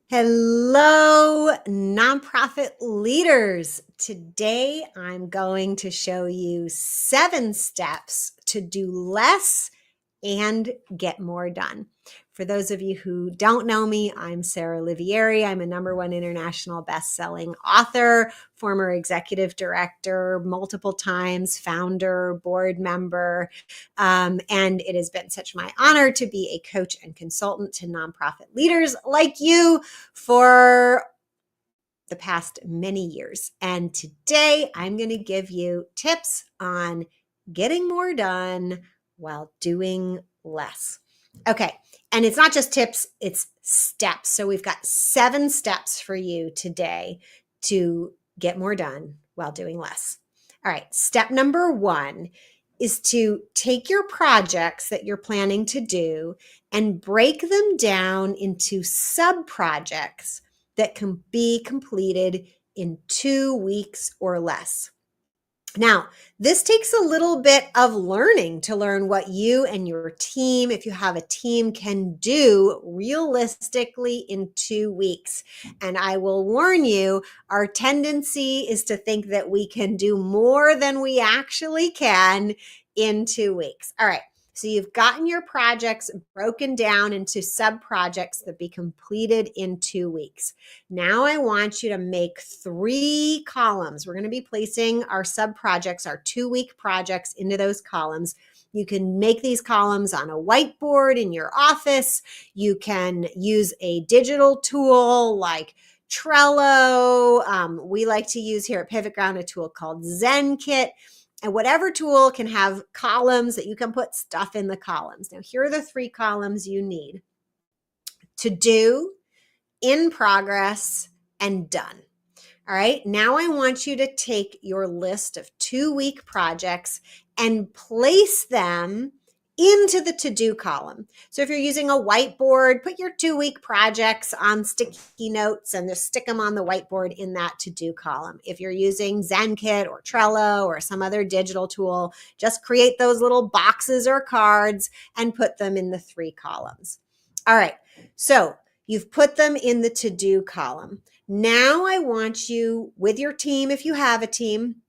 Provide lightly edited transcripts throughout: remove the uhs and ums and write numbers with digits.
Hello, nonprofit leaders. Today, I'm going to show you 7 steps to do less and get more done. For those of you who don't know me, I'm Sarah Olivieri. I'm a #1 international best-selling author, former executive director, multiple times founder, board member, and it has been such my honor to be a coach and consultant to nonprofit leaders like you for the past many years. And today I'm going to give you tips on getting more done while doing less. Okay. And it's not just tips, it's steps. So we've got 7 steps for you today to get more done while doing less. All right. Step number 1 is to take your projects that you're planning to do and break them down into sub-projects that can be completed in 2 weeks or less. Now, this takes a little bit of learning to learn what you and your team, if you have a team, can do realistically in 2 weeks. And I will warn you, our tendency is to think that we can do more than we actually can in 2 weeks. All right. So you've gotten your projects broken down into sub-projects that be completed in 2 weeks. Now I want you to make 3 columns. We're going to be placing our sub-projects, our 2-week projects, into those columns. You can make these columns on a whiteboard in your office. You can use a digital tool like Trello. We like to use here at PivotGround a tool called ZenKit. And whatever tool can have columns that you can put stuff in the columns. Now, here are the 3 columns you need: to do, in progress, and done. All right. Now I want you to take your list of 2-week projects and place them into the to-do column. So if you're using a whiteboard, put your 2-week projects on sticky notes and just stick them on the whiteboard in that to-do column. If you're using ZenKit or Trello or some other digital tool, just create those little boxes or cards and put them in the 3 columns. All right. So you've put them in the to-do column. Now I want you, with your team, if you have a team,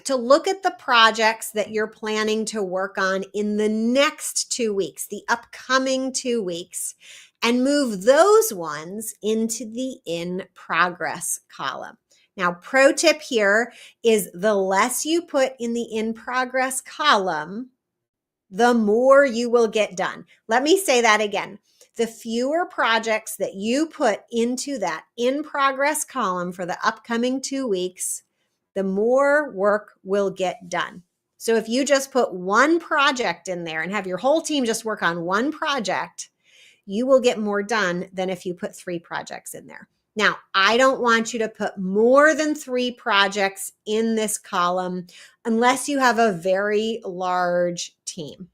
to look at the projects that you're planning to work on in the next 2 weeks, the upcoming 2 weeks, and move those ones into the in progress column. Now, pro tip here is the less you put in the in progress column, the more you will get done. Let me say that again. The fewer projects that you put into that in progress column for the upcoming 2 weeks, the more work will get done. So if you just put 1 project in there and have your whole team just work on 1 project, you will get more done than if you put 3 projects in there. Now, I don't want you to put more than 3 projects in this column unless you have a very large team.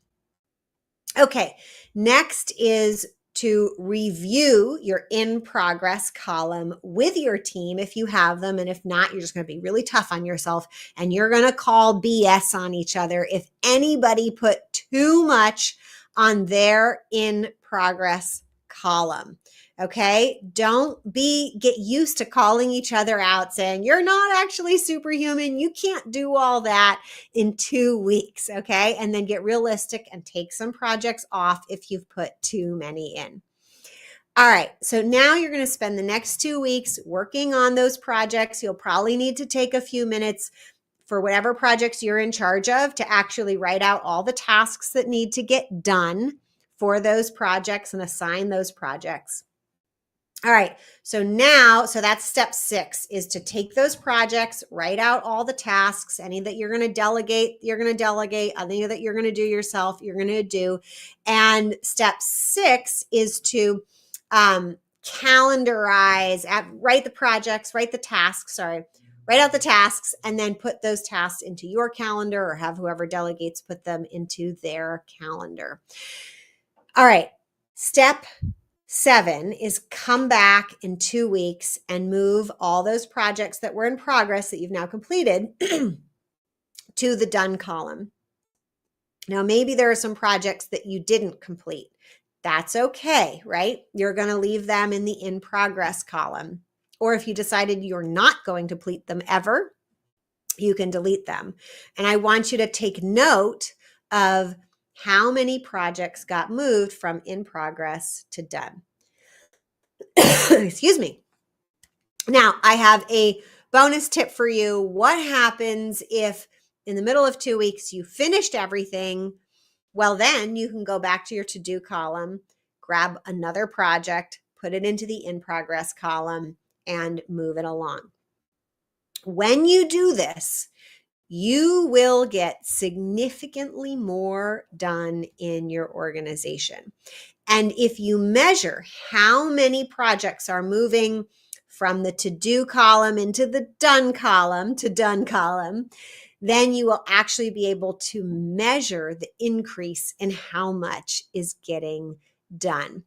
Okay, next is to review your in progress column with your team if you have them. And if not, you're just going to be really tough on yourself and you're going to call BS on each other if anybody put too much on their in progress column. Okay, don't get used to calling each other out saying you're not actually superhuman. You can't do all that in 2 weeks. Okay, and then get realistic and take some projects off if you've put too many in. All right, so now you're going to spend the next 2 weeks working on those projects. You'll probably need to take a few minutes for whatever projects you're in charge of to actually write out all the tasks that need to get done for those projects and assign those projects. All right, so that's step 6, is to take those projects, write out all the tasks, any that you're going to delegate, any that you're going to do yourself, you're going to do. And step 6 is to calendarize, write out the tasks, and then put those tasks into your calendar or have whoever delegates put them into their calendar. All right, step 7 is come back in 2 weeks and move all those projects that were in progress that you've now completed to the done column. Now, maybe there are some projects that you didn't complete. That's okay, right? You're going to leave them in the in progress column. Or if you decided you're not going to complete them ever, you can delete them. And I want you to take note of how many projects got moved from in progress to done. Excuse me. Now, I have a bonus tip for you. What happens if in the middle of 2 weeks you finished everything? Well, then you can go back to your to-do column, grab another project, put it into the in progress column, and move it along. When you do this, you will get significantly more done in your organization. And if you measure how many projects are moving from the to-do column into the done column to done column, then you will actually be able to measure the increase in how much is getting done.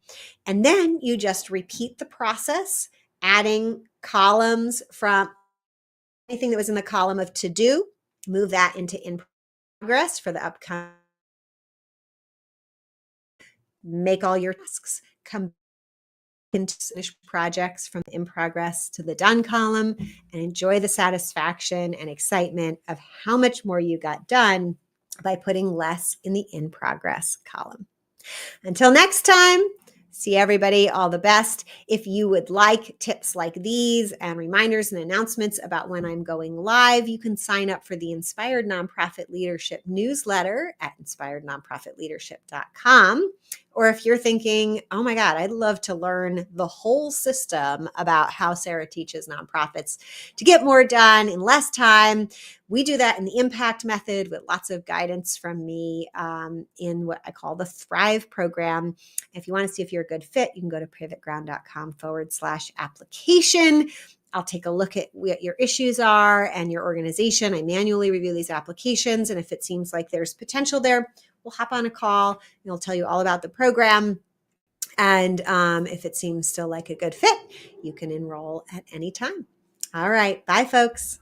And then you just repeat the process, adding columns from anything that was in the column of to do, move that into in progress for the upcoming. Make all your tasks, come into finish projects from the in progress to the done column, and enjoy the satisfaction and excitement of how much more you got done by putting less in the in progress column. Until next time, see everybody, all the best. If you would like tips like these and reminders and announcements about when I'm going live, you can sign up for the Inspired Nonprofit Leadership newsletter at inspirednonprofitleadership.com. Or if you're thinking, oh my God, I'd love to learn the whole system about how Sarah teaches nonprofits to get more done in less time, we do that in the impact method with lots of guidance from me in what I call the Thrive program. If you want to see if you're a good fit, you can go to pivotground.com/application. I'll take a look at what your issues are and your organization. I manually review these applications. And if it seems like there's potential there, we'll hop on a call and I'll tell you all about the program. And if it seems still like a good fit, you can enroll at any time. All right. Bye, folks.